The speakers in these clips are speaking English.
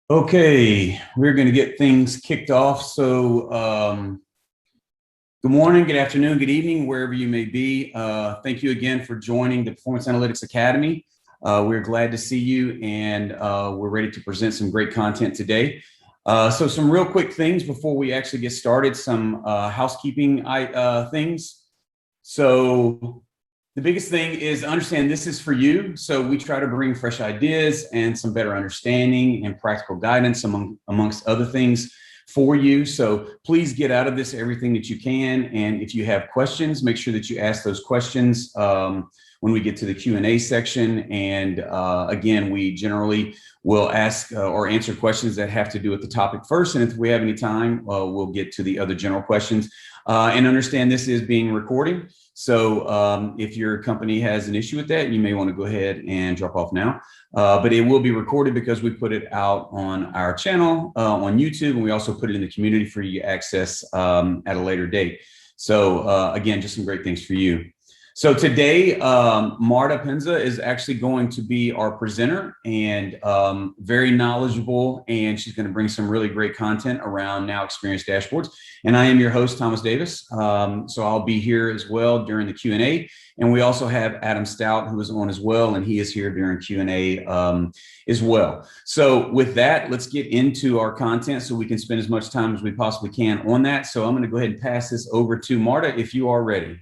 Okay, we're going to get things kicked off. So, good morning, good afternoon, good evening, wherever you may be. Thank you again for joining the Performance Analytics Academy. We're glad to see you, and we're ready to present some great content today. So some real quick things before we actually get started, some housekeeping things. So the biggest thing is understand this is for you. So we try to bring fresh ideas and some better understanding and practical guidance amongst other things for you. So please get out of this everything that you can. And if you have questions, make sure that you ask those questions when we get to the Q&A section. And again, we generally will ask or answer questions that have to do with the topic first. And if we have any time, we'll get to the other general questions. And understand this is being recorded. So if your company has an issue with that, you may want to go ahead and drop off now. But it will be recorded because we put it out on our channel on YouTube, and we also put it in the community for you to access at a later date. So again, just some great things for you. So today, Marta Penza is actually going to be our presenter, and very knowledgeable, and she's going to bring some really great content around Now Experience Dashboards. And I am your host, Thomas Davis. So I'll be here as well during the Q&A. And we also have Adam Stout, who is on as well, and he is here during Q&A as well. So with that, let's get into our content so we can spend as much time as we possibly can on that. So I'm going to go ahead and pass this over to Marta if you are ready.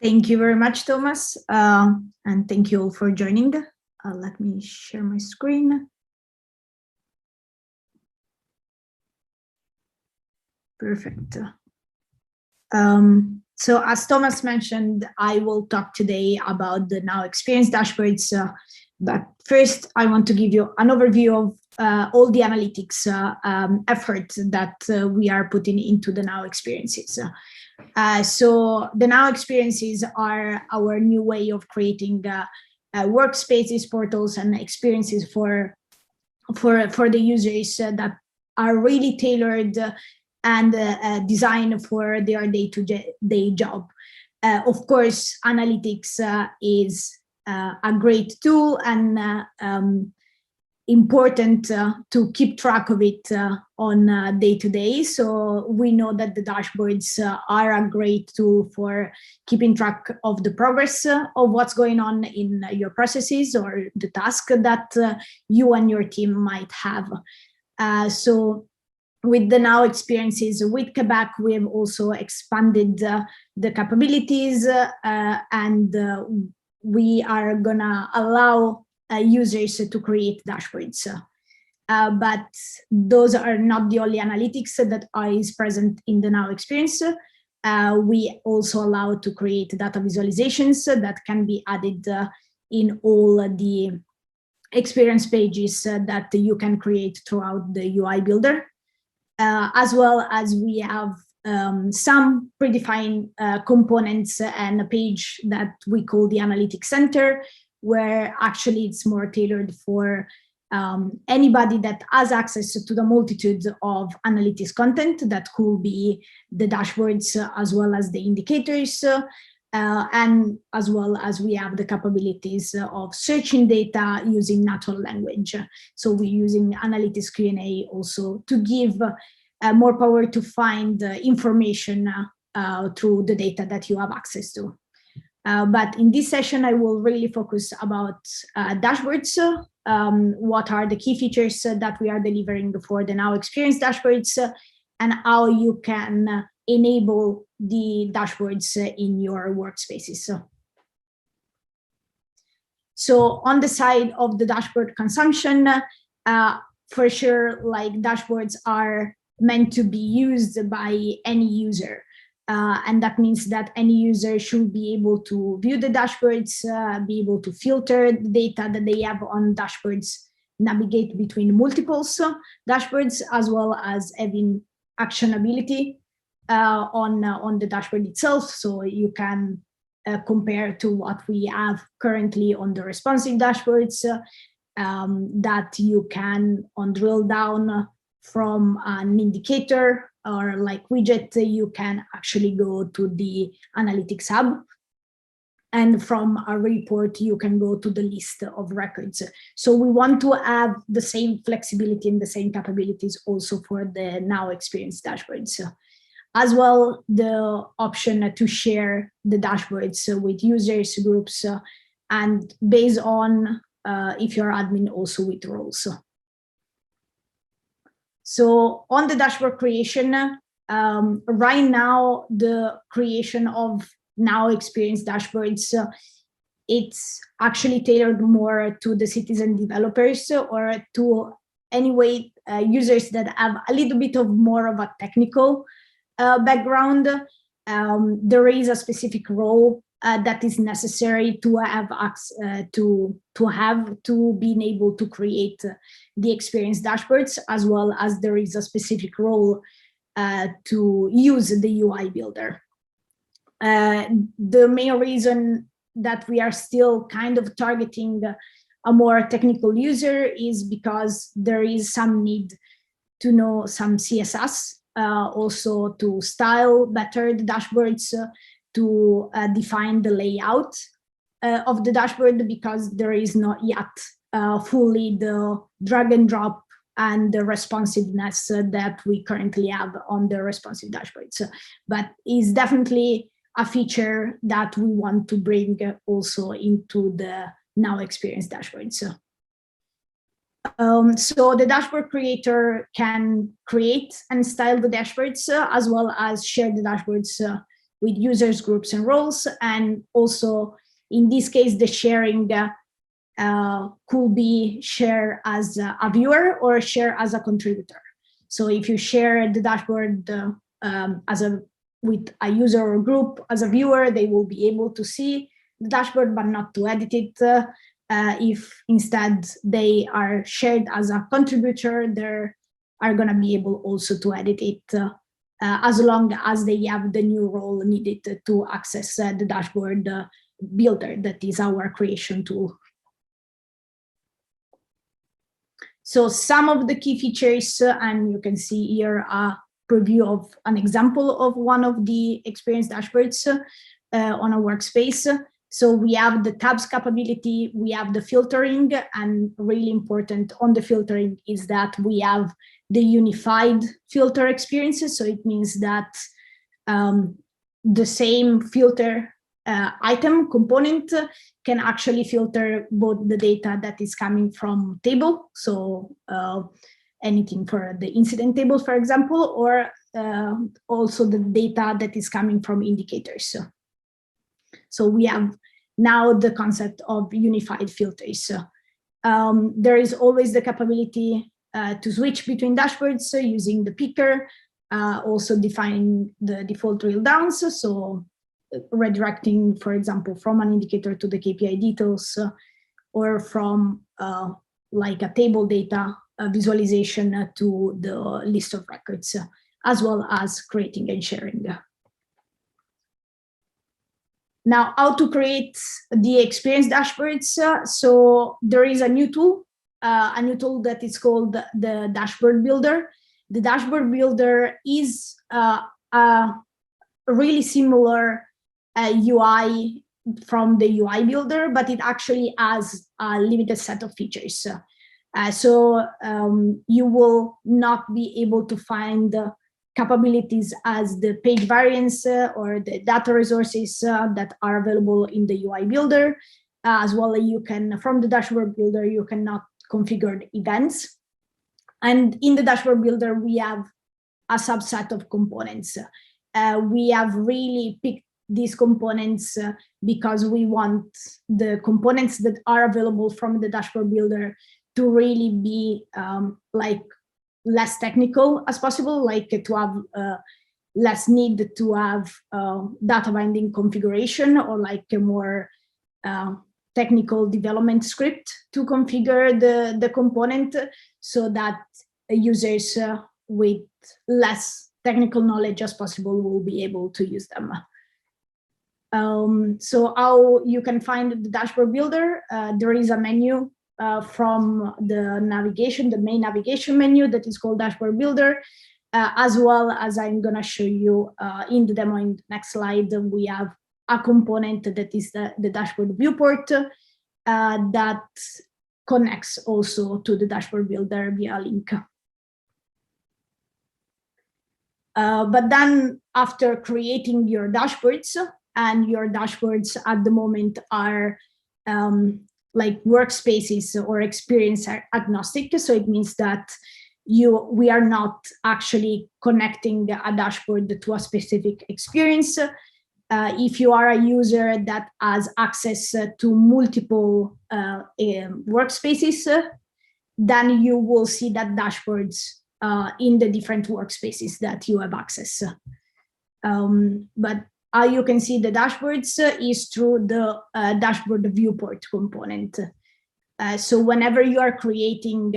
Thank you very much, Thomas, and thank you all for joining. Let me share my screen. Perfect. So as Thomas mentioned, I will talk today about the Now Experience Dashboards, but first I want to give you an overview of all the analytics efforts that we are putting into the Now Experiences. So the Now Experiences are our new way of creating workspaces, portals, and experiences for the users that are really tailored and designed for their day-to-day job. Of course, analytics is a great tool and important to keep track of it on day-to-day. So we know that the dashboards are a great tool for keeping track of the progress of what's going on in your processes or the task that you and your team might have. So with the Now Experiences with Quebec, we have also expanded the capabilities and we are gonna allow users to create dashboards. But those are not the only analytics that is present in the Now Experience. We also allow to create data visualizations that can be added in all the experience pages that you can create throughout the UI builder. As well as we have some predefined components and a page that we call the Analytics Center, where actually it's more tailored for anybody that has access to the multitude of analytics content that could be the dashboards as well as the indicators, and as well as we have the capabilities of searching data using natural language. So we're using analytics Q&A also to give more power to find information through the data that you have access to. But in this session, I will really focus about dashboards. What are the key features that we are delivering for the Now Experience dashboards, and how you can enable the dashboards in your workspaces. So on the side of the dashboard consumption, for sure, like dashboards are meant to be used by any user. And that means that any user should be able to view the dashboards, be able to filter the data that they have on dashboards, navigate between multiple dashboards, as well as having actionability on the dashboard itself. So you can compare to what we have currently on the responsive dashboards, that you can drill down from an indicator or like widget, you can actually go to the Analytics Hub. And from a report, you can go to the list of records. So we want to have the same flexibility and the same capabilities also for the Now Experience dashboards. As well, the option to share the dashboards with users, groups, and based on if you're admin, also with roles. So on the dashboard creation, right now, the creation of Now Experience dashboards, it's actually tailored more to the citizen developers or to anyway users that have a little bit of more of a technical background. There is a specific role that is necessary to have to being able to create the experience dashboards, as well as there is a specific role to use the UI builder. The main reason that we are still kind of targeting a more technical user is because there is some need to know some CSS, also to style better the dashboards, to define the layout of the dashboard, because there is not yet fully the drag and drop and the responsiveness that we currently have on the responsive dashboards. But it's definitely a feature that we want to bring also into the Now Experience dashboards. So the dashboard creator can create and style the dashboards, as well as share the dashboards with users, groups, and roles. And also, in this case, the sharing could be shared as a viewer or share as a contributor. So if you share the dashboard with a user or group as a viewer, they will be able to see the dashboard but not to edit it. If instead they are shared as a contributor, they are going to be able also to edit it, as long as they have the new role needed to access the dashboard builder, that is our creation tool. So some of the key features, and you can see here a preview of an example of one of the experience dashboards on a workspace. So we have the tabs capability, we have the filtering, and really important on the filtering is that we have the unified filter experiences. So it means that the same filter item component can actually filter both the data that is coming from table, so anything for the incident table, for example, or also the data that is coming from indicators. So we have now the concept of unified filters. There is always the capability to switch between dashboards using the picker, also defining the default drill downs, so redirecting, for example, from an indicator to the KPI details, or from like a table data visualization to the list of records, as well as creating and sharing. Now, how to create the experience dashboards. So there is a new tool that is called the Dashboard Builder. The Dashboard Builder is a really similar UI from the UI Builder, but it actually has a limited set of features. So you will not be able to find capabilities as the page variants or the data resources that are available in the UI Builder. As well, you can, from the Dashboard Builder, you cannot configure the events. And in the Dashboard Builder, we have a subset of components. We have really picked these components because we want the components that are available from the Dashboard Builder to really be like less technical as possible, like to have less need to have data binding configuration, or like a more technical development script to configure the component, so that users with less technical knowledge as possible will be able to use them. So how you can find the Dashboard Builder, there is a menu from the navigation, the main navigation menu that is called Dashboard Builder, as well as I'm going to show you in the demo in the next slide. We have a component that is the dashboard viewport that connects also to the dashboard builder via a link. But then after creating your dashboards, and your dashboards at the moment are like workspaces or experience agnostic. So it means that we are not actually connecting a dashboard to a specific experience. If you are a user that has access to multiple workspaces, then you will see that dashboards in the different workspaces that you have access. But how you can see the dashboards is through the dashboard viewport component. So whenever you are creating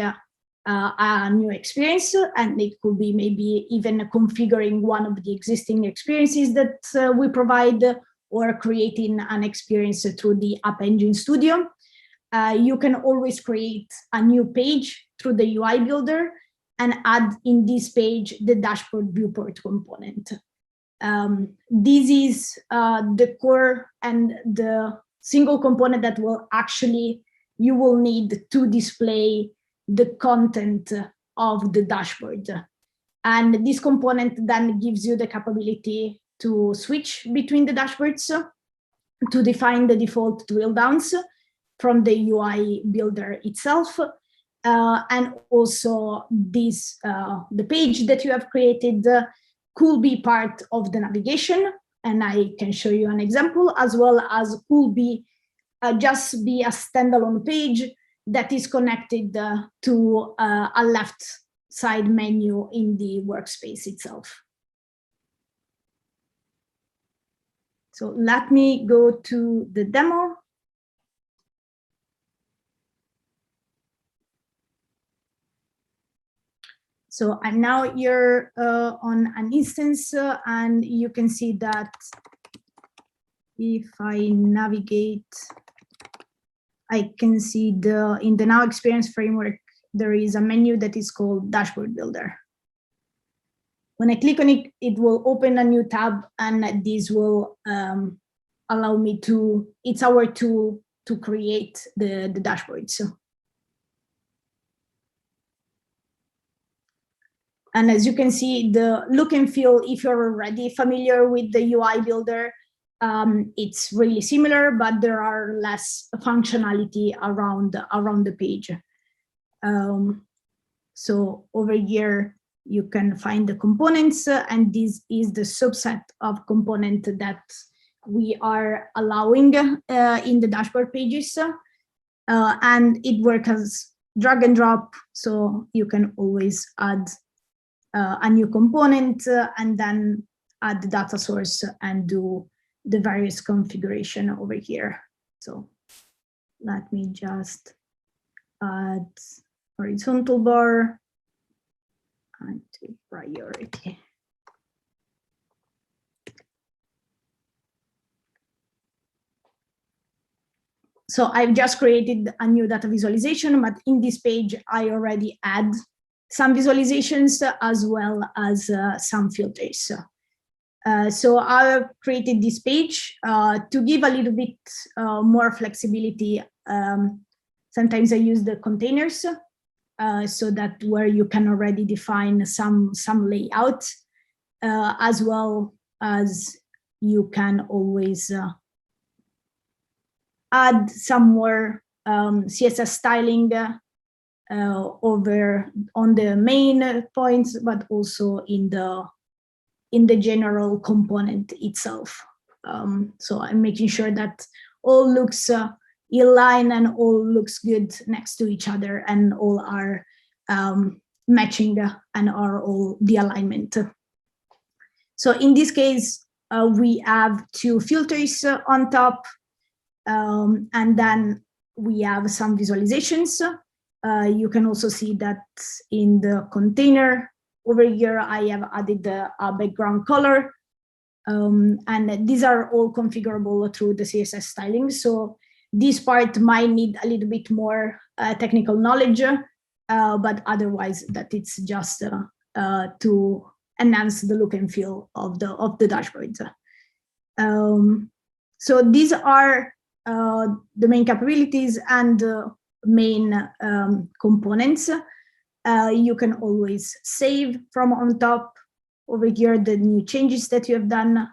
a new experience, and it could be maybe even configuring one of the existing experiences that we provide, or creating an experience through the App Engine Studio, you can always create a new page through the UI builder and add in this page the dashboard viewport component. This is the core and the single component that will actually, you will need to display the content of the dashboard. And this component then gives you the capability to switch between the dashboards, to define the default drill downs from the UI builder itself. And also this, the page that you have created could be part of the navigation, and I can show you an example, as well as could be just be a standalone page that is connected to a left side menu in the workspace itself. So let me go to the demo. So I'm now here on an instance, and you can see that if I navigate, I can see in the Now Experience framework, there is a menu that is called Dashboard Builder. When I click on it, it will open a new tab, and this will allow me to, it's our tool to create the dashboards. And as you can see, the look and feel, if you're already familiar with the UI builder, it's really similar, but there are less functionality around the page. So over here, you can find the components, and this is the subset of component that we are allowing in the dashboard pages. And it works as drag and drop, so you can always add a new component and then add the data source and do the various configuration over here. So let me just add horizontal bar and to priority. So I've just created a new data visualization, but in this page, I already add some visualizations as well as some filters. So I've created this page to give a little bit more flexibility. Sometimes I use the containers so that where you can already define some layout, as well as you can always add some more CSS styling over on the main points, but also in the general component itself. So I'm making sure that all looks in line and all looks good next to each other, and all are matching and are all the alignment. So in this case, we have two filters on top, and then we have some visualizations. You can also see that in the container over here, I have added a background color, and these are all configurable through the CSS styling. So this part might need a little bit more technical knowledge, but otherwise that it's just to enhance the look and feel of the dashboard. So these are the main capabilities and main components. You can always save from on top over here the new changes that you have done.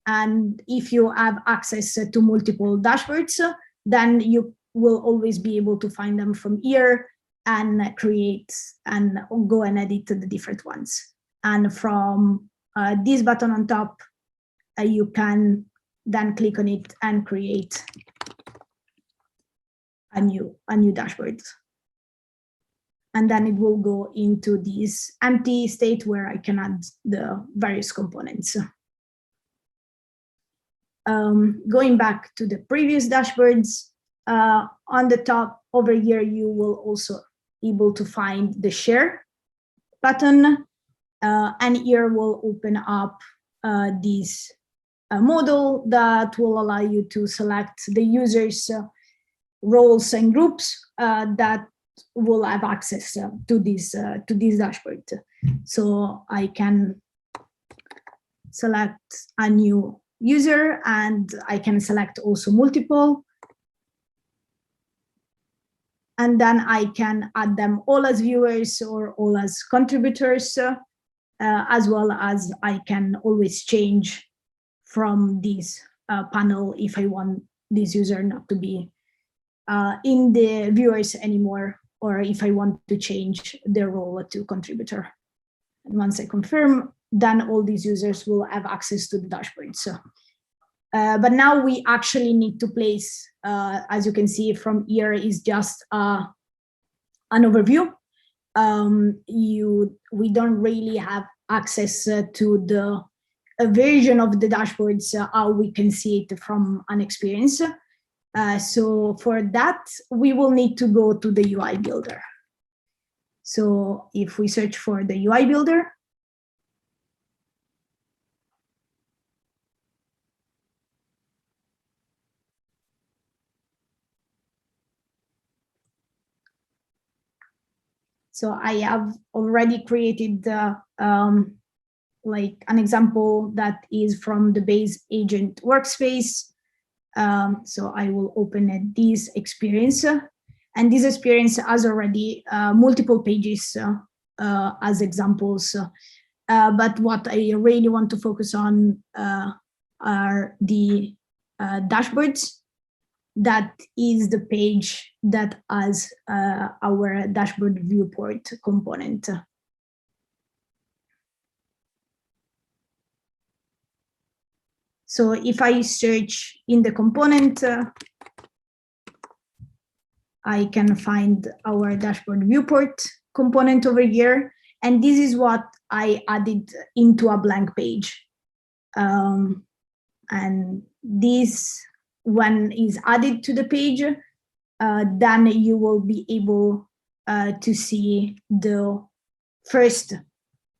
And if you have access to multiple dashboards, then you will always be able to find them from here and create and go and edit the different ones. And from this button on top, you can then click on it and create a new dashboard. And then it will go into this empty state where I can add the various components. Going back to the previous dashboards, on the top over here, you will also able to find the share button. And here will open up this model that will allow you to select the users' roles and groups that will have access to this dashboard. So I can select a new user, and I can select also multiple. And then I can add them all as viewers or all as contributors, as well as I can always change from this panel if I want this user not to be in the viewers anymore, or if I want to change their role to contributor. And once I confirm, then all these users will have access to the dashboard. So, but now we actually need to place, as you can see from here, is just an overview. We don't really have access to the version of the dashboards, how we can see it from an experience. So for that, we will need to go to the UI builder. So if we search for the UI builder, so I have already created like an example that is from the base agent workspace. So I will open this experience, and this experience has already multiple pages as examples. But what I really want to focus on are the dashboards. That is the page that has our dashboard viewport component. So if I search in the component, I can find our dashboard viewport component over here. And this is what I added into a blank page. And this, when is added to the page, then you will be able to see the first,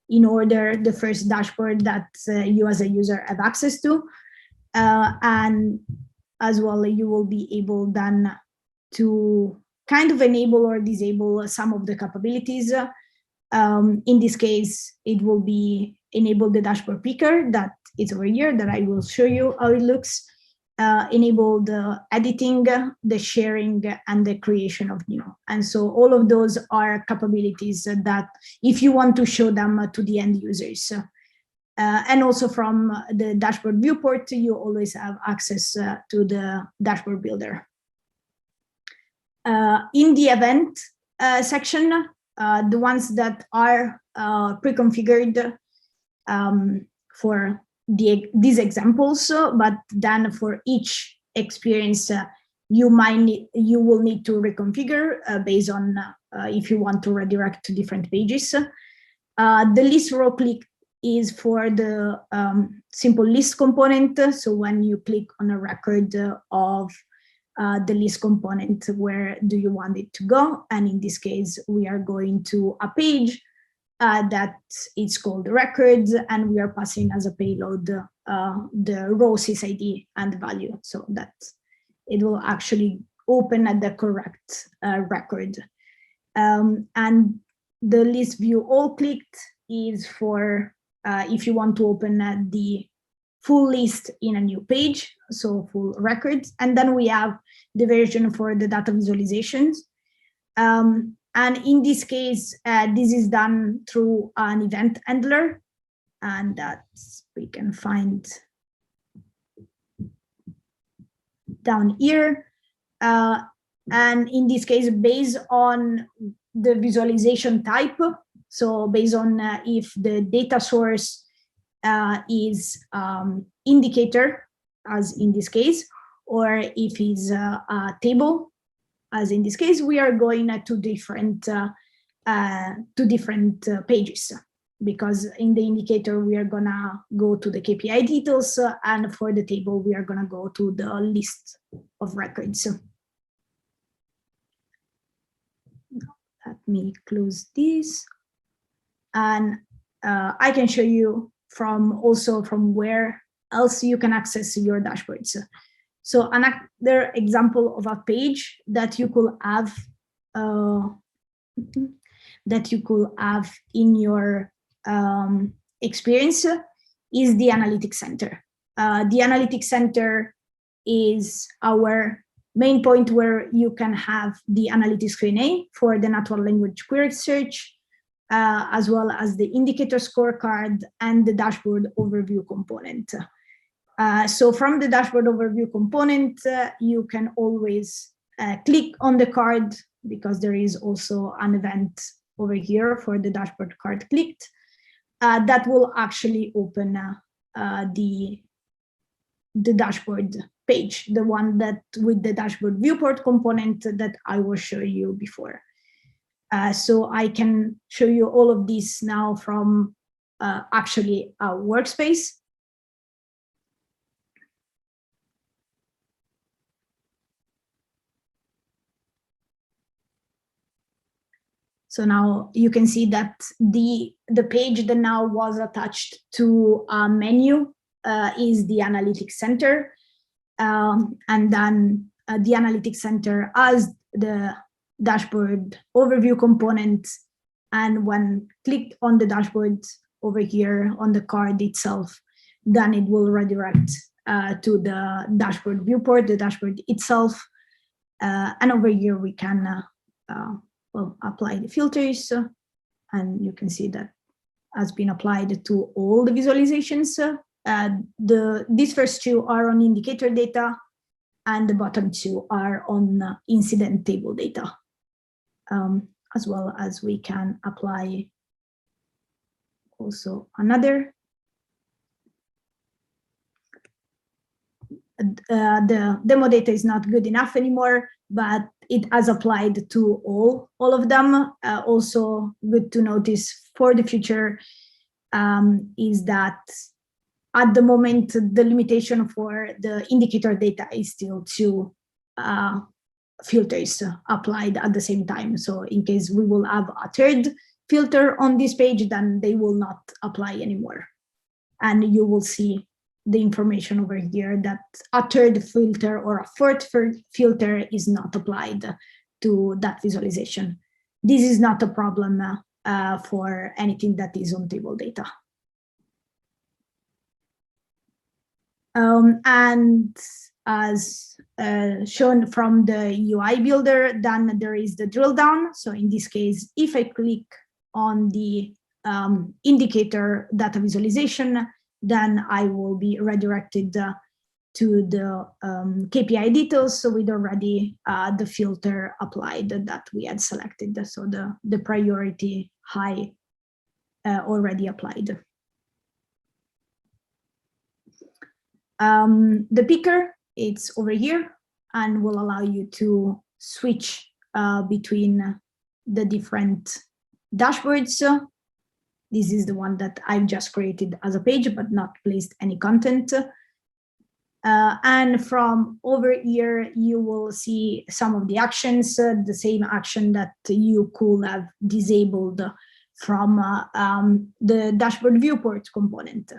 in order, the first dashboard that you as a user have access to. And as well, you will be able then to kind of enable or disable some of the capabilities. In this case, it will be enable the dashboard picker that is over here, that I will show you how it looks. Enable the editing, the sharing, and the creation of new. And so all of those are capabilities that if you want to show them to the end users. And also from the dashboard viewport, you always have access to the dashboard builder. In the event section, the ones that are pre-configured for these examples, but then for each experience, you will need to reconfigure based on if you want to redirect to different pages. The list row click is for the simple list component. So when you click on a record of the list component, where do you want it to go? And in this case, we are going to a page that is called records, and we are passing as a payload the row sysID and value, so that it will actually open at the correct record. And the list view all clicked is for if you want to open the full list in a new page, so full records. And then we have the version for the data visualizations. And in this case, this is done through an event handler, and that we can find down here. And in this case, based on the visualization type, so based on if the data source is indicator, as in this case, or if it's a table, as in this case, we are going to different pages, because in the indicator we are gonna go to the KPI details, and for the table we are gonna go to the list of records. Let me close this, and I can show you also from where else you can access your dashboards. So another example of a page that you could have in your experience is the Analytics Center. The Analytics Center is our main point where you can have the analytics Q&A for the natural language query search, as well as the indicator scorecard and the dashboard overview component. So from the dashboard overview component, you can always click on the card, because there is also an event over here for the dashboard card clicked, that will actually open the dashboard page, the one that with the dashboard viewport component that I was showing you before. So I can show you all of this now from actually a Workspace. So now you can see that the page that now was attached to a menu is the Analytics Center. And then the Analytics Center as the dashboard overview component. And when clicked on the dashboard over here on the card itself, then it will redirect to the dashboard viewport, the dashboard itself. And over here we can apply the filters, and you can see that has been applied to all the visualizations. These first two are on indicator data, and the bottom two are on incident table data, as well as we can apply also another. The demo data is not good enough anymore, but it has applied to all of them. Also good to notice for the future is that at the moment, the limitation for the indicator data is still two filters applied at the same time. So in case we will have a third filter on this page, then they will not apply anymore. And you will see the information over here that a third filter or a fourth filter is not applied to that visualization. This is not a problem for anything that is on table data. And as shown from the UI builder, then there is the drill down. So in this case, if I click on the indicator data visualization, then I will be redirected to the KPI details. So with already the filter applied that we had selected. So the priority high already applied. The picker, it's over here and will allow you to switch between the different dashboards. This is the one that I've just created as a page, but not placed any content. And from over here, you will see some of the actions, the same action that you could have disabled from the dashboard viewport component.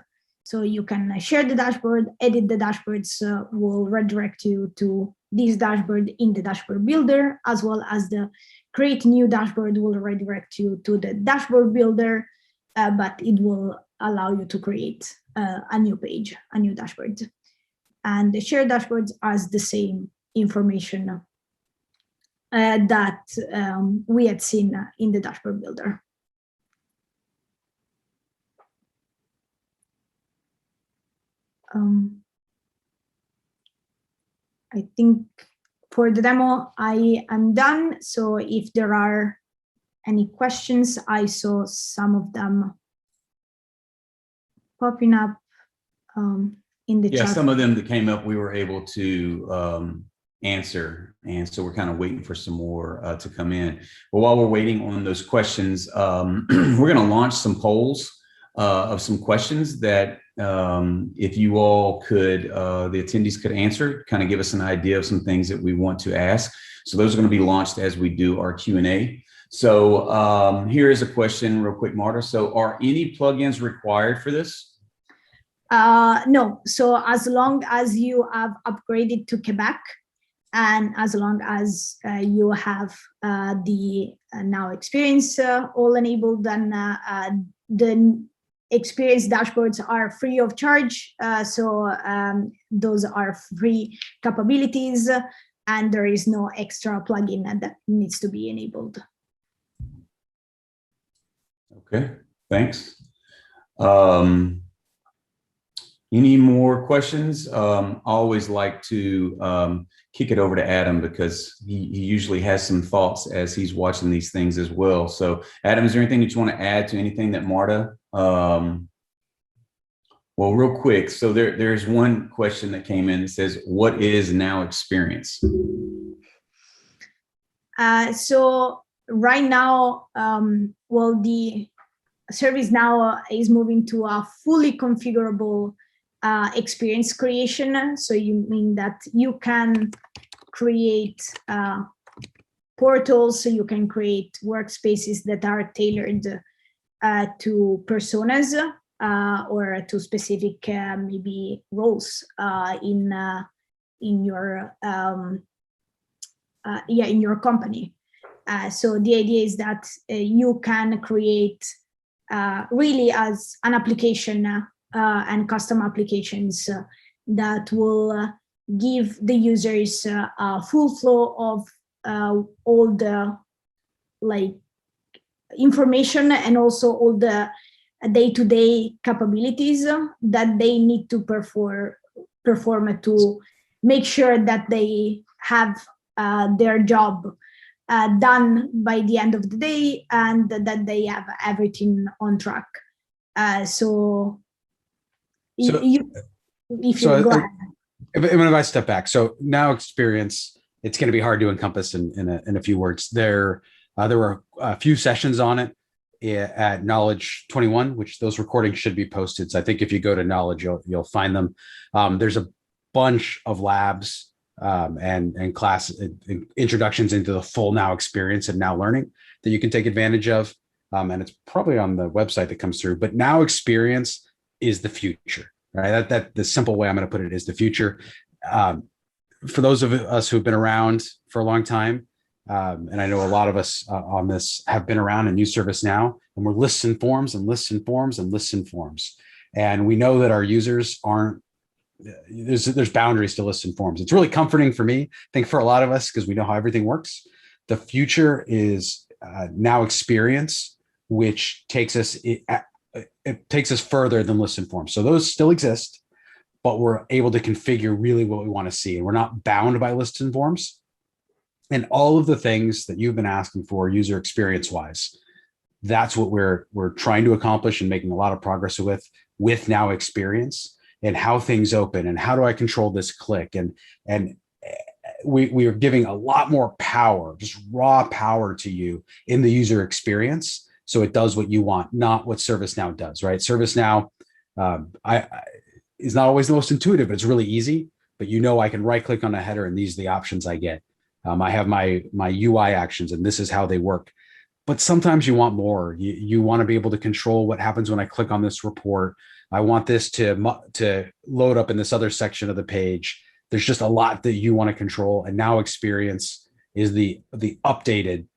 So you can share the dashboard, edit the dashboards, will redirect you to this dashboard in the dashboard builder, as well as the create new dashboard will redirect you to the dashboard builder, but it will allow you to create a new page, a new dashboard. And the shared dashboards has the same information that we had seen in the dashboard builder. I think for the demo, I am done. So if there are any questions, I saw some of them popping up in the chat. Yeah, some of them that came up, we were able to answer. And so we're kind of waiting for some more to come in. But while we're waiting on those questions, we're going to launch some polls of some questions that if you all could, the attendees could answer, kind of give us an idea of some things that we want to ask. So those are going to be launched as we do our Q&A. So here is a question real quick, Marta. So are any plugins required for this? No. So as long as you have upgraded to Quebec, and as long as you have the Now Experience all enabled, then the Experience dashboards are free of charge. So those are free capabilities, and there is no extra plugin that needs to be enabled. Okay, thanks. Any more questions? I always like to kick it over to Adam because he usually has some thoughts as he's watching these things as well. So Adam, is there anything that you want to add to anything that Marta? Well, real quick. So there's one question that came in that says, what is Now Experience? So right now, well, the ServiceNow is moving to a fully configurable experience creation. So you mean that you can create portals, so you can create workspaces that are tailored to personas or to specific maybe roles in your in your company. So the idea is that you can create really as an application and custom applications that will give the users a full flow of all the information and also all the day-to-day capabilities that they need to perform to make sure that they have their job done by the end of the day and that they have everything on track. If I step back, so Now Experience, it's going to be hard to encompass in a few words. There were a few sessions on it at Knowledge 21, which those recordings should be posted. So I think if you go to Knowledge, you'll find them. There's a bunch of labs and class introductions into the full Now Experience and Now Learning that you can take advantage of. And it's probably on the website that comes through. But Now Experience is the future, right? That the simple way I'm going to put it is the future. For those of us who've been around for a long time, and I know a lot of us on this have been around and use ServiceNow, and we're lists and forms and lists and forms and lists and forms. And we know that our users aren't, there's boundaries to lists and forms. It's really comforting for me, I think for a lot of us, because we know how everything works. The future is Now Experience, which takes us, it takes us further than lists and forms. So those still exist, but we're able to configure really what we want to see. And we're not bound by lists and forms. And all of the things that you've been asking for user experience wise, that's what we're trying to accomplish and making a lot of progress with Now Experience, and how things open and how do I control this click. And we are giving a lot more power, just raw power to you in the user experience. So it does what you want, not what ServiceNow does, right? ServiceNow is not always the most intuitive, but it's really easy. But I can right click on a header and these are the options I get. I have my UI actions and this is how they work. But sometimes you want more. You want to be able to control what happens when I click on this report. I want this to load up in this other section of the page. There's just a lot that you want to control. And Now Experience is the updated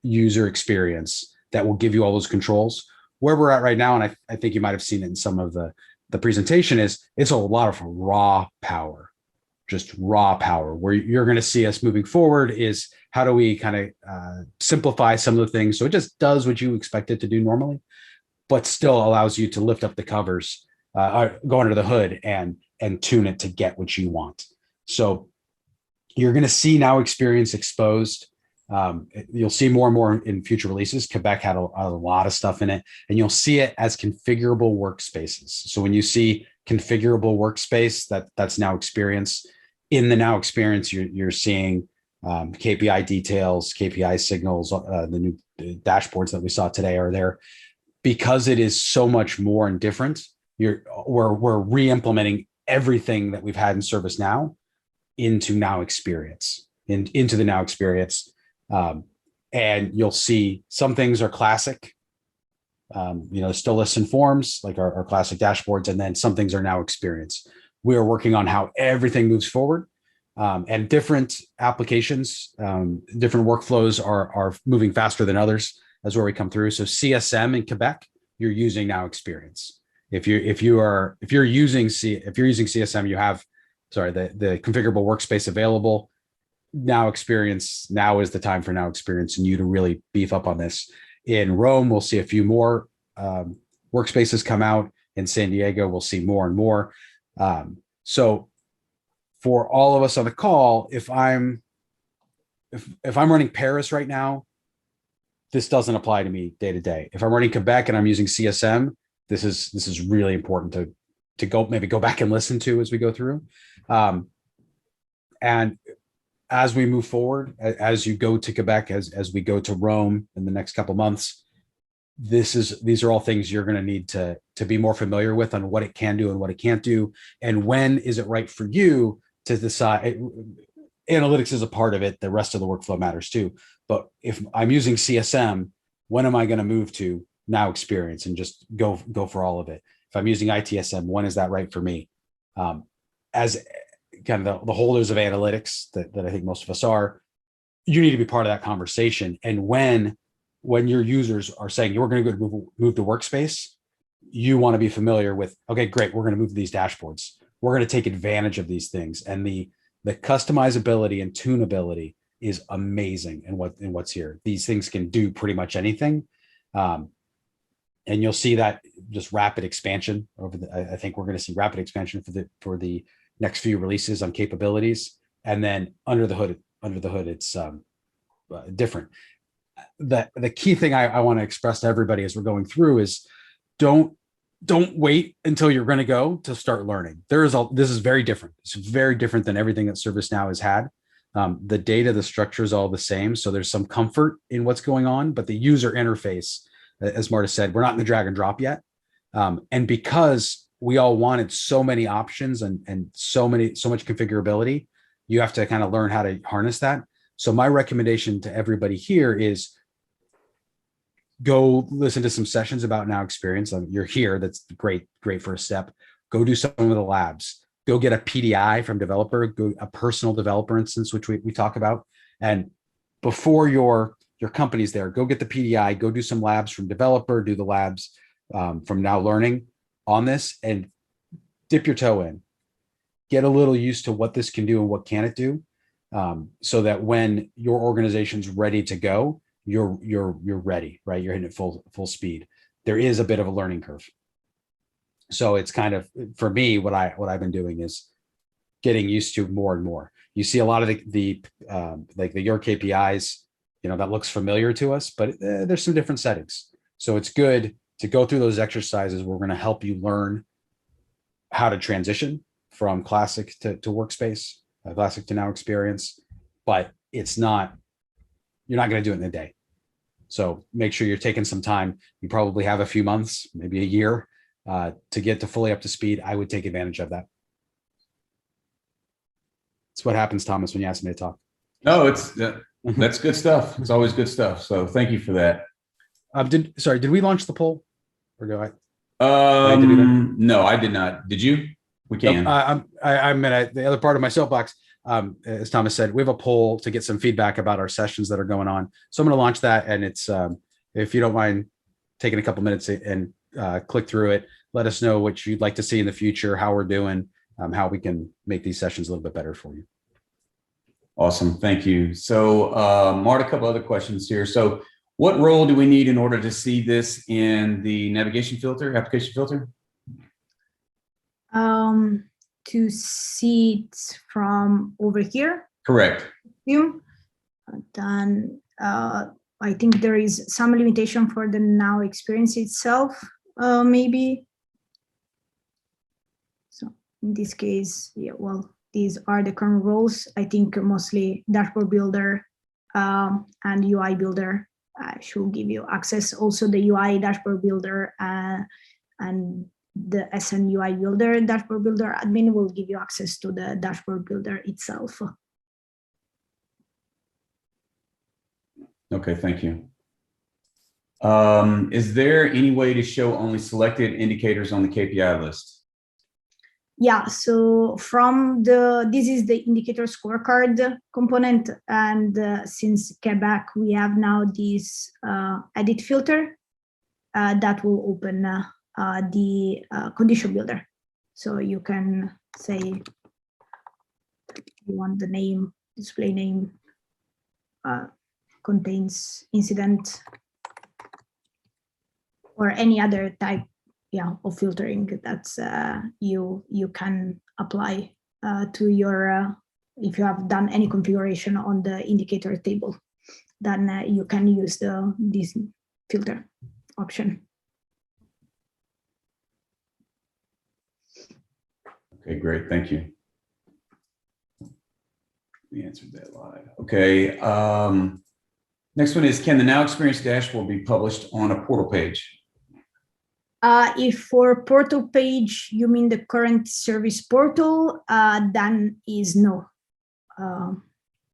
user experience that will give you all those controls where we're at right now, and I think you might have seen it in some of the presentation, is it's a lot of raw power, just raw power. Where you're going to see us moving forward is how do we kind of simplify some of the things so it just does what you expect it to do normally, but still allows you to lift up the covers, go under the hood and tune it to get what you want. So you're going to see Now Experience exposed. You'll see more and more in future releases. Quebec had a lot of stuff in it, and you'll see it as configurable workspaces. So when you see configurable workspace, that's Now Experience. In the Now Experience, you're seeing KPI details, KPI signals, the new dashboards that we saw today are there. Because it is so much more and different, we're re-implementing everything that we've had in ServiceNow into Now Experience, into the Now Experience. And you'll see some things are classic, still lists and forms, like our classic dashboards, and then some things are Now Experience. We are working on how everything moves forward, and different applications, different workflows are moving faster than others as where we come through. So CSM in Quebec, you're using Now Experience. If you're using CSM, you have, the configurable workspace available. Now Experience, now is the time for Now Experience and you to really beef up on this. In Rome, we'll see a few more workspaces come out. In San Diego, we'll see more and more. So for all of us on the call, if I'm running Paris right now, this doesn't apply to me day to day. If I'm running Quebec and I'm using CSM, this is really important to go back and listen to as we go through. And as we move forward, as you go to Quebec, as we go to Rome in the next couple of months, these are all things you're going to need to be more familiar with on what it can do and what it can't do, and when is it right for you to decide. Analytics is a part of it. The rest of the workflow matters too. But if I'm using CSM, when am I going to move to Now Experience and just go for all of it? If I'm using ITSM, when is that right for me? As kind of the holders of analytics that I think most of us are, you need to be part of that conversation. And when your users are saying you're going to go move to Workspace, you want to be familiar with, okay, great, we're going to move to these dashboards. We're going to take advantage of these things. And the customizability and tunability is amazing in what's here. These things can do pretty much anything. And you'll see that just rapid expansion I think we're going to see rapid expansion for the next few releases on capabilities. And then under the hood, it's different. The key thing I want to express to everybody as we're going through is don't wait until you're going to go to start learning. This is very different. It's very different than everything that ServiceNow has had. The data, the structure is all the same. So there's some comfort in what's going on, but the user interface, as Marta said, we're not in the drag and drop yet. And because we all wanted so many options and so much configurability, you have to kind of learn how to harness that. So my recommendation to everybody here is go listen to some sessions about Now Experience. You're here. That's great first step. Go do some of the labs. Go get a PDI from developer, a personal developer instance, which we talk about. And before your company's there, go get the PDI, go do some labs from developer, do the labs from Now Learning on this, and dip your toe in. Get a little used to what this can do and what can it do, so that when your organization's ready to go, you're ready, right? You're hitting it full speed. There is a bit of a learning curve. So it's kind of, for me, what I've been doing is getting used to more and more. You see a lot of the your KPIs, that looks familiar to us, but there's some different settings. So it's good to go through those exercises. We're going to help you learn how to transition from classic to Workspace, classic to Now Experience, but you're not going to do it in a day. So make sure you're taking some time. You probably have a few months, maybe a year, to get to fully up to speed. I would take advantage of that. It's what happens, Thomas, when you ask me to talk. No, that's good stuff. It's always good stuff. So thank you for that. Did we launch the poll? Or do I? No, I did not. Did you? We can. I'm at the other part of my soapbox. As Thomas said, we have a poll to get some feedback about our sessions that are going on. So I'm going to launch that, and it's if you don't mind taking a couple minutes and click through it. Let us know what you'd like to see in the future, how we're doing, how we can make these sessions a little bit better for you. Awesome. Thank you. So, Marta, a couple other questions here. So what role do we need in order to see this in the navigation filter, application filter? To see it from over here. Correct. Then I think there is some limitation for the Now experience itself, maybe. So in this case, yeah, well, these are the current roles. I think mostly Dashboard Builder and UI Builder should give you access. Also the UI Dashboard Builder and the SN UI Builder, Dashboard Builder admin will give you access to the Dashboard Builder itself. Okay, thank you. Is there any way to show only selected indicators on the KPI list? Yeah, so from this is the indicator scorecard component, and since Quebec, we have now this edit filter that will open the condition builder. So you can say you want the name, display name, contains incident, or any other type, yeah, of filtering that's you can apply to your if you have done any configuration on the indicator table, then you can use this filter option. Okay, great. Thank you. We answered that live. Okay. Next one is, can the Now Experience dashboard be published on a portal page? If for portal page, you mean the current service portal, then is no.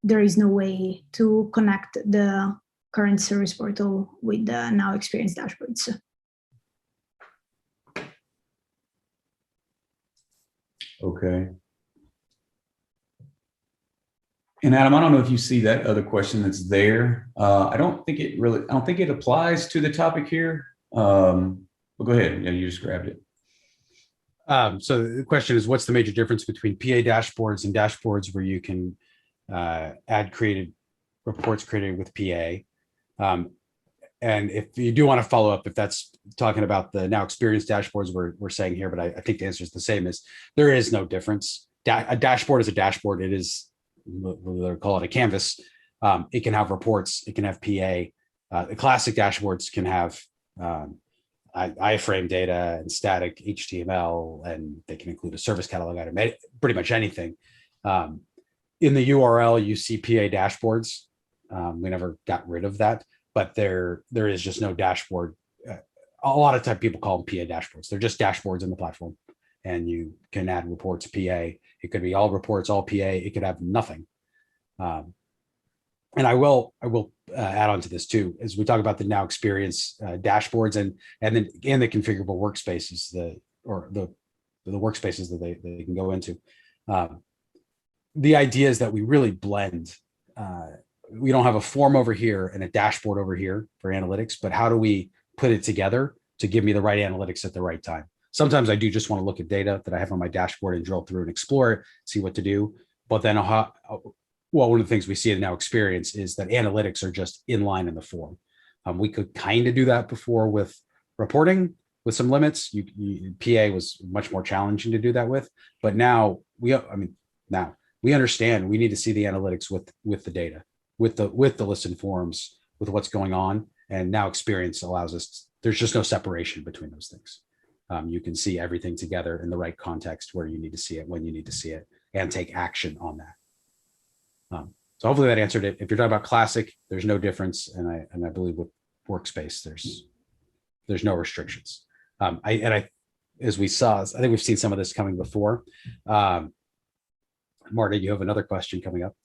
There is no way to connect the current service portal with the Now Experience dashboards. Okay. And Adam, I don't know if you see that other question that's there. I don't think it applies to the topic here. Well, go ahead. Yeah, you just grabbed it. So the question is, what's the major difference between PA dashboards and dashboards where you can add reports created with PA? And if you do want to follow up, if that's talking about the Now Experience dashboards we're saying here, but I think the answer is the same, is there is no difference. A dashboard is a dashboard. It is, we'll call it a canvas. It can have reports. It can have PA. The classic dashboards can have iframe data and static HTML, and they can include a service catalog item, pretty much anything. In the URL, you see PA dashboards. We never got rid of that, but there is just no dashboard. A lot of time people call them PA dashboards. They're just dashboards in the platform, and you can add reports PA. It could be all reports, all PA. It could have nothing. And I will add on to this too, as we talk about the Now Experience dashboards and the configurable workspaces, the workspaces that they can go into. The idea is that we really blend. We don't have a form over here and a dashboard over here for analytics, but how do we put it together to give me the right analytics at the right time? Sometimes I do just want to look at data that I have on my dashboard and drill through and explore it, see what to do. But then one of the things we see in Now Experience is that analytics are just in line in the form. We could kind of do that before with reporting with some limits. PA was much more challenging to do that with, but now we understand we need to see the analytics with the data, with the listen forms, with what's going on. And Now Experience allows us, there's just no separation between those things. You can see everything together in the right context where you need to see it, when you need to see it, and take action on that. So hopefully that answered it. If you're talking about classic, there's no difference, and I believe with Workspace, there's no restrictions. As we saw, I think we've seen some of this coming before. Marta, you have another question coming up.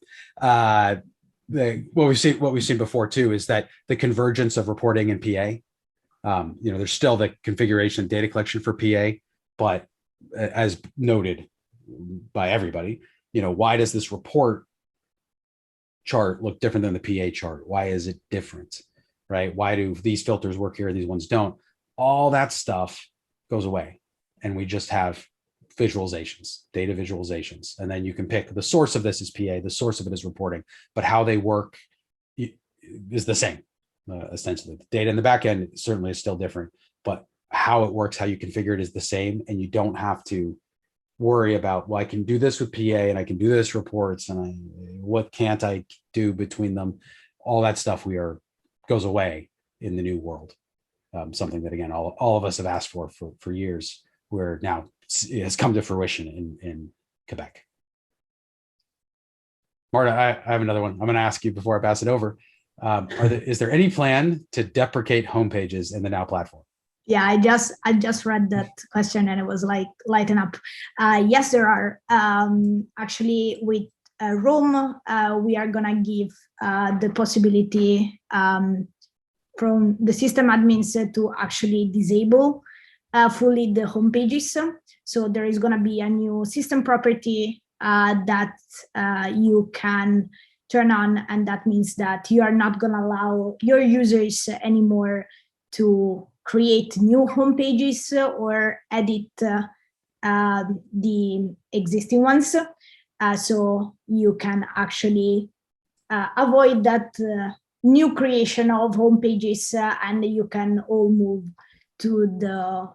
What we've seen before too is that the convergence of reporting and PA. There's still the configuration and data collection for PA, but as noted by everybody, why does this report chart look different than the PA chart? Why is it different? right? Why do these filters work here, these ones don't? All that stuff goes away. And we just have visualizations, data visualizations. And then you can pick the source of this is PA, the source of it is reporting, but how they work is the same, essentially. The data in the back end certainly is still different, but how it works, how you configure it is the same. And you don't have to worry about, well, I can do this with PA and I can do this reports and what can't I do between them? All that stuff goes away in the new world. Something that, again, all of us have asked for years, where now it has come to fruition in Quebec. Marta, I have another one. I'm going to ask you before I pass it over. Is there any plan to deprecate homepages in the Now platform? Yeah, I just read that question and it was like lighten up. Yes, there are. Actually, with Rome, we are gonna give the possibility from the system admins to actually disable fully the home pages. So there is gonna be a new system property that you can turn on, and that means that you are not gonna allow your users anymore to create new home pages or edit the existing ones. So you can actually avoid that new creation of home pages and you can all move to the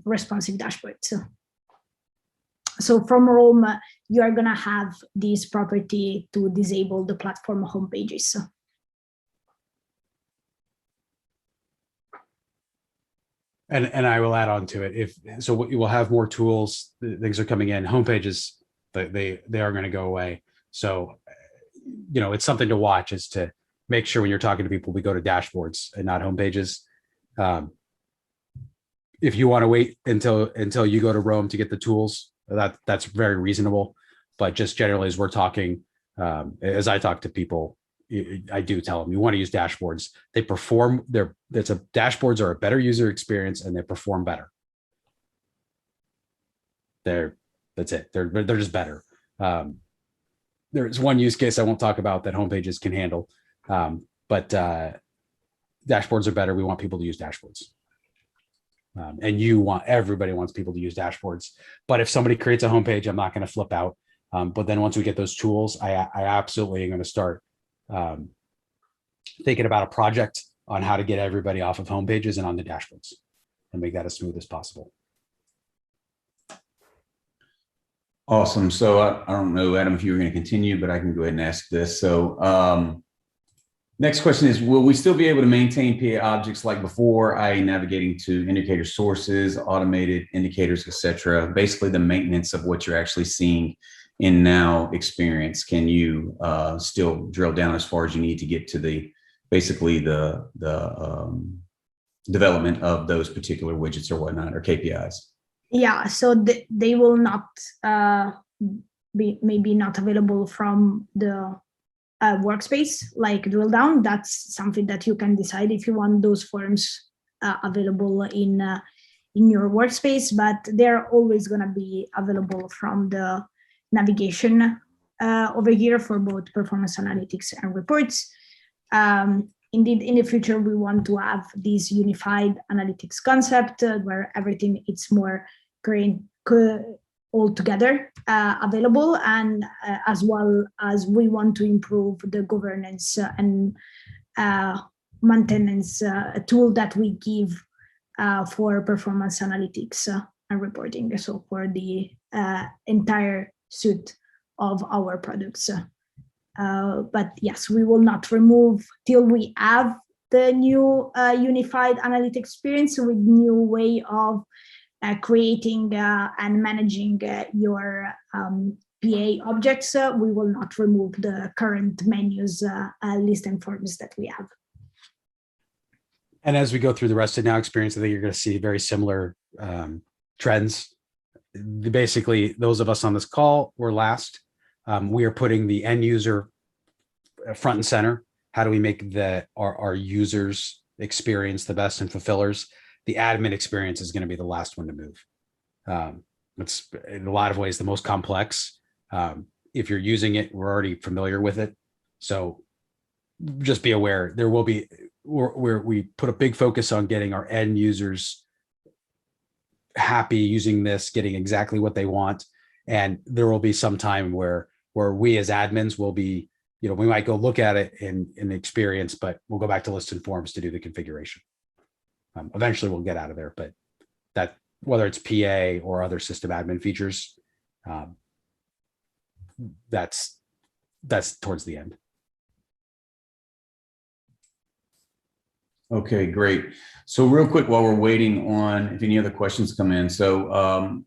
responsive dashboards. So from Rome, you are gonna have this property to disable the platform home pages. And I will add on to it. So we will have more tools. Things are coming in. Homepages, they are going to go away. So, it's something to watch, is to make sure when you're talking to people, we go to dashboards and not homepages. If you want to wait until you go to Rome to get the tools, that's very reasonable. But just generally, as we're talking, as I talk to people, I do tell them you want to use dashboards. They perform dashboards are a better user experience and they perform better. That's it. They're just better. There's one use case I won't talk about that homepages can handle, but dashboards are better. We want people to use dashboards, and everybody wants people to use dashboards. But if somebody creates a homepage, I'm not going to flip out. But then once we get those tools, I absolutely am going to start thinking about a project on how to get everybody off of home pages and on the dashboards and make that as smooth as possible. Awesome. So I don't know, Adam, if you were going to continue, but I can go ahead and ask this. So next question is, will we still be able to maintain PA objects like before, i.e. navigating to indicator sources, automated indicators, etc.? Basically the maintenance of what you're actually seeing in Now experience. Can you still drill down as far as you need to get to the development of those particular widgets or whatnot, or KPIs? Yeah, so they will not be maybe not available from the workspace, like drill down. That's something that you can decide if you want those forms available in your workspace, but they're always going to be available from the navigation over here for both performance analytics and reports. Indeed, in the future, we want to have this unified analytics concept where everything is more all together available, and as well as we want to improve the governance and maintenance tool that we give for performance analytics and reporting. So for the entire suite of our products. But yes, we will not remove till we have the new unified analytic experience with new way of creating and managing your PA objects. We will not remove the current menus, list and forms that we have. And as we go through the rest of Now experience, I think you're going to see very similar trends. Basically, those of us on this call were last. We are putting the end user front and center. How do we make our users experience the best and fulfillers? The admin experience is going to be the last one to move. It's in a lot of ways the most complex. If you're using it, we're already familiar with it. So just be aware, there will be we put a big focus on getting our end users happy using this, getting exactly what they want. And there will be some time where we as admins will be, we might go look at it in experience, but we'll go back to list and forms to do the configuration. Eventually we'll get out of there, but that, whether it's PA or other system admin features, that's towards the end. Okay, great. So real quick, while we're waiting on if any other questions come in. So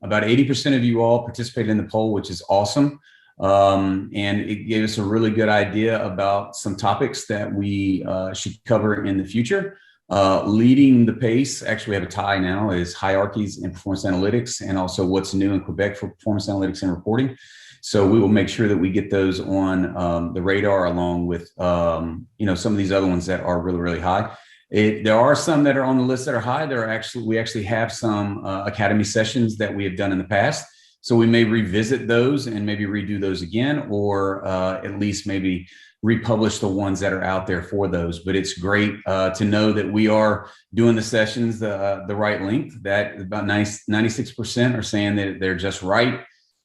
about 80% of you all participated in the poll, which is awesome. And it gave us a really good idea about some topics that we should cover in the future. Leading the pace, actually we have a tie now, is hierarchies in performance analytics, and also what's new in Quebec for performance analytics and reporting. So we will make sure that we get those on the radar, along with some of these other ones that are really, really high. There are some that are on the list that are high. We actually have some academy sessions that we have done in the past. So we may revisit those and maybe redo those again, or at least maybe republish the ones that are out there for those. But it's great to know that we are doing the sessions the right length, that about 96% are saying that they're just right.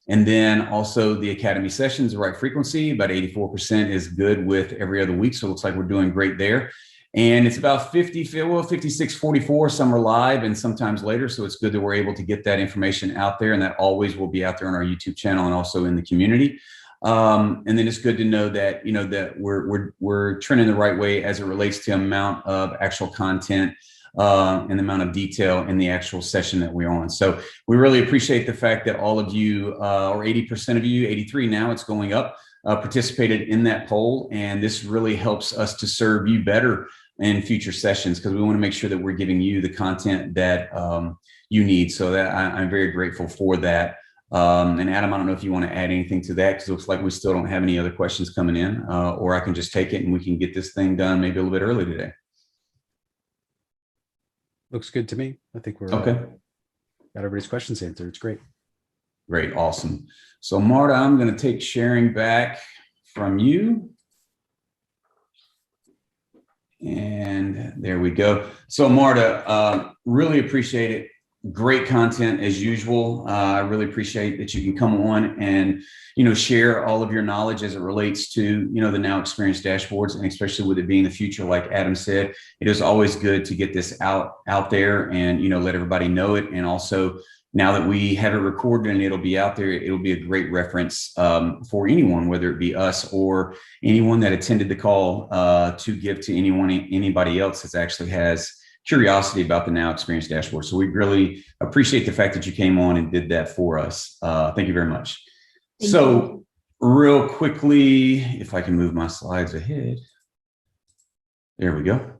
And then also the academy sessions, the right frequency, about 84% is good with every other week. So it looks like we're doing great there. And it's about 56, 44, some are live and sometimes later. So it's good that we're able to get that information out there, and that always will be out there on our YouTube channel and also in the community. And then it's good to know that, that we're trending the right way as it relates to amount of actual content and the amount of detail in the actual session that we're on. So we really appreciate the fact that all of you, or 80% of you, 83 now, it's going up, participated in that poll. And this really helps us to serve you better in future sessions, because we want to make sure that we're giving you the content that you need. So that I'm very grateful for that. And Adam, I don't know if you want to add anything to that, because it looks like we still don't have any other questions coming in, or I can just take it and we can get this thing done maybe a little bit early today. Looks good to me. I think we're okay. Got everybody's questions answered. It's great. Great. Awesome. So Marta, I'm going to take sharing back from you. And there we go. So Marta, really appreciate it. Great content as usual. I really appreciate that you can come on and, share all of your knowledge as it relates to, the Now Experience dashboards, and especially with it being the future, like Adam said, it is always good to get this out there and, let everybody know it. And also, now that we have it recorded and it'll be out there, it'll be a great reference for anyone, whether it be us or anyone that attended the call to give to anybody else that actually has curiosity about the Now Experience dashboard. So we really appreciate the fact that you came on and did that for us. Thank you very much. So real quickly, if I can move my slides ahead. There we go.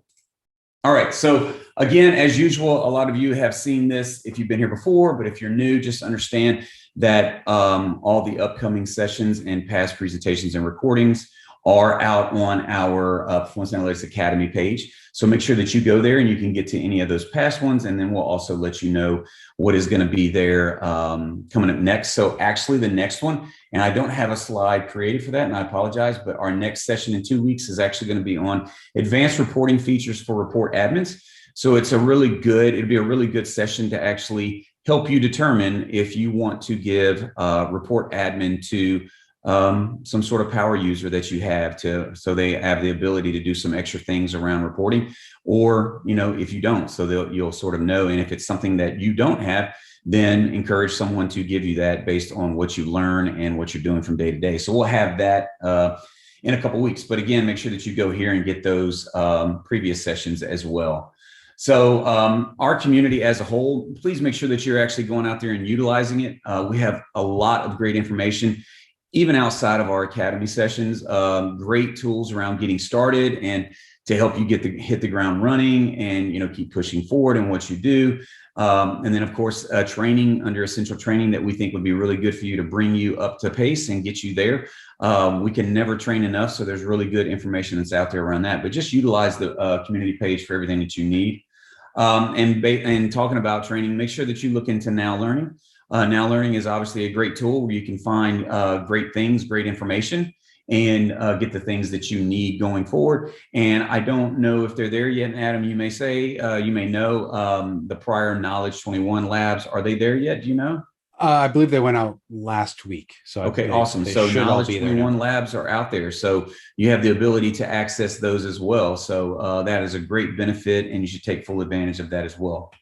All right. So again, as usual, a lot of you have seen this if you've been here before, but if you're new, just understand that all the upcoming sessions and past presentations and recordings are out on our Performance Analytics Academy page. So make sure that you go there and you can get to any of those past ones. And then we'll also let you know what is going to be there coming up next. So actually the next one, and I don't have a slide created for that, and I apologize, but our next session in 2 weeks is actually going to be on advanced reporting features for report admins. So it'll be a really good session to actually help you determine if you want to give report admin to some sort of power user that you have so they have the ability to do some extra things around reporting, or, if you don't, so you'll sort of know. And if it's something that you don't have, then encourage someone to give you that based on what you learn and what you're doing from day to day. So we'll have that in a couple of weeks, but again, make sure that you go here and get those previous sessions as well. So our community as a whole, please make sure that you're actually going out there and utilizing it. We have a lot of great information, even outside of our academy sessions, great tools around getting started and to help you hit the ground running and, keep pushing forward in what you do. And then of course, training under essential training that we think would be really good for you to bring you up to pace and get you there. We can never train enough. So there's really good information that's out there around that, but just utilize the community page for everything that you need. And talking about training, make sure that you look into Now Learning. Now Learning is obviously a great tool where you can find great things, great information. and get the things that you need going forward. And I don't know if they're there yet. And Adam, you may say, you may know the prior Knowledge 21 labs. Are they there yet? Do you know? I believe they went out last week. So okay, awesome. So should all Knowledge be there 21 now. labs are out there. So you have the ability to access those as well. So that is a great benefit, and you should take full advantage of that as well.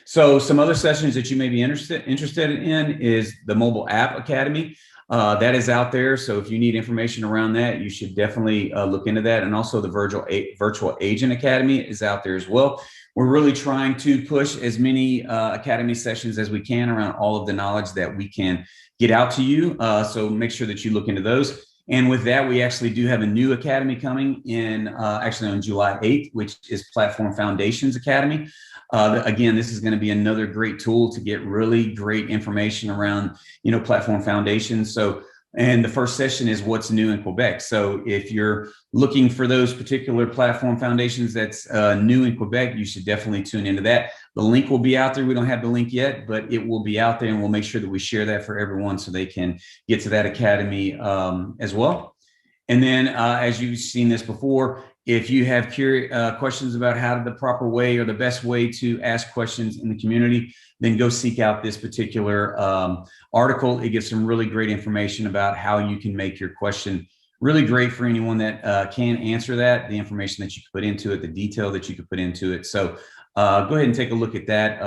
So some other sessions that you may be interested in is the Mobile App Academy. That is out there. So if you need information around that, you should definitely look into that. And also the Virtual Agent Academy is out there as well. We're really trying to push as many Academy sessions as we can around all of the knowledge that we can get out to you. So make sure that you look into those. And with that, we actually do have a new Academy coming in actually on July 8th, which is Platform Foundations Academy. Again, this is going to be another great tool to get really great information around, platform foundations. So, and the first session is what's new in Quebec. So if you're looking for those particular platform foundations that's new in Quebec, you should definitely tune into that. The link will be out there. We don't have the link yet, but it will be out there, and we'll make sure that we share that for everyone so they can get to that academy as well. And then as you've seen this before, if you have questions about how the proper way or the best way to ask questions in the community, then go seek out this particular article. It gives some really great information about how you can make your question really great for anyone that can answer that, the information that you can put into it, the detail that you could put into it. So go ahead and take a look at that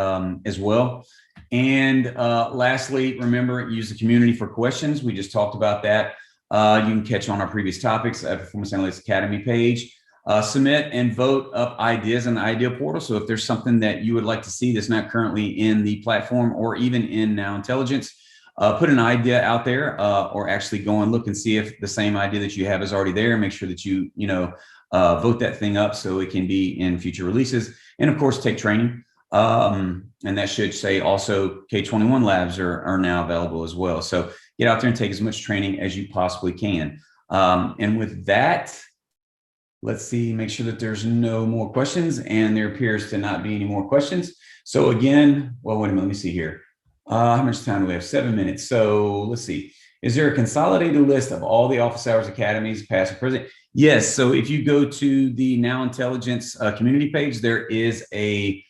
as well. And lastly, remember, use the community for questions. We just talked about that. You can catch on our previous topics at Performance Analytics Academy page. Submit and vote up ideas in the idea portal. So if there's something that you would like to see that's not currently in the platform or even in Now Intelligence, put an idea out there or actually go and look and see if the same idea that you have is already there. Make sure that you vote that thing up so it can be in future releases. And of course, take training. And that should say also K21 labs are now available as well. So get out there and take as much training as you possibly can. And with that, let's see, make sure that there's no more questions, and there appears to not be any more questions. So again, well, wait a minute, let me see here. How much time do we have? 7 minutes. So let's see. Is there a consolidated list of all the Office Hours Academies, past and present? Yes. So if you go to the Now Intelligence community page, there is a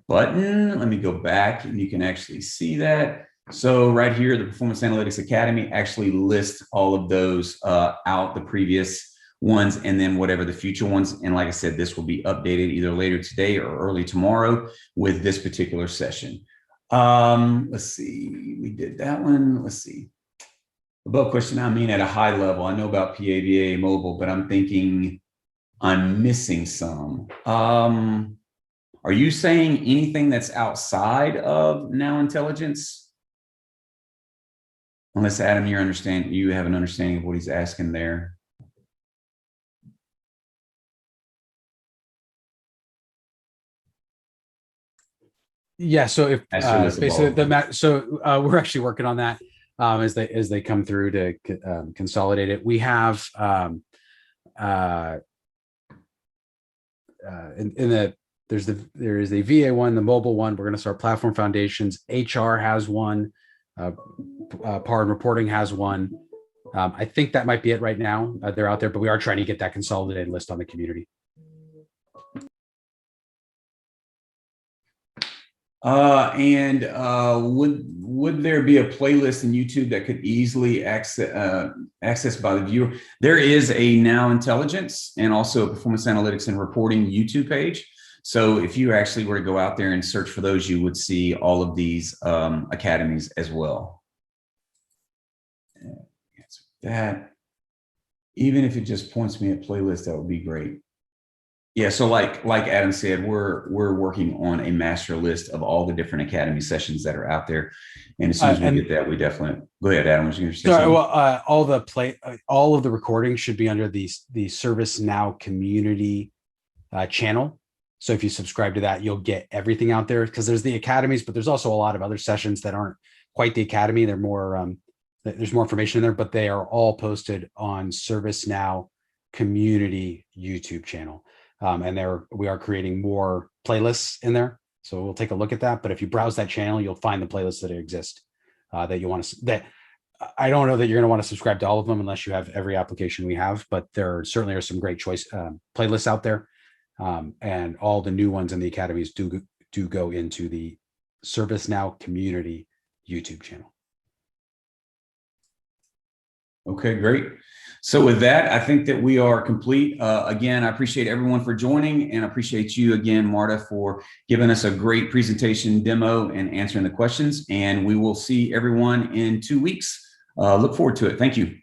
button. Let me go back and you can actually see that. So right here, the Performance Analytics Academy actually lists all of those out, the previous ones, and then whatever the future ones. And like I said, this will be updated either later today or early tomorrow with this particular session. Let's see, we did that one. Let's see. Above question, I mean, at a high level, I know about PAVA mobile, but I'm thinking I'm missing some. Are you saying anything that's outside of Now Intelligence? Unless Adam, you have an understanding of what he's asking there. Yeah, so if basically we're actually working on that as they come through to consolidate it. We have there is a VA one, the mobile one. We're going to start Platform Foundations. HR has one. PAR and Reporting has one. I think that might be it right now. They're out there, but we are trying to get that consolidated list on the community. Would there be a playlist in YouTube that could easily access by the viewer? There is a Now Intelligence and also a Performance Analytics and Reporting YouTube page. So if you actually were to go out there and search for those, you would see all of these academies as well. That, even if it just points me at playlist, that would be great. Yeah, so like Adam said, we're working on a master list of all the different academy sessions that are out there, and as soon as we get that, we definitely go ahead. Adam, was you going to say something? Well, all of the recordings should be under the ServiceNow community channel. So if you subscribe to that, you'll get everything out there, because there's the academies, but there's also a lot of other sessions that aren't quite the academy. They're more there's more information in there, but they are all posted on ServiceNow community YouTube channel. And we are creating more playlists in there. So we'll take a look at that. But if you browse that channel, you'll find the playlists that exist that you want to, that I don't know that you're going to want to subscribe to all of them unless you have every application we have, but there certainly are some great choice playlists out there. And all the new ones in the academies do go into the ServiceNow community YouTube channel. Okay, great. So with that, I think that we are complete. Again, I appreciate everyone for joining, and I appreciate you again, Marta, for giving us a great presentation demo and answering the questions. And we will see everyone in 2 weeks. Look forward to it. Thank you.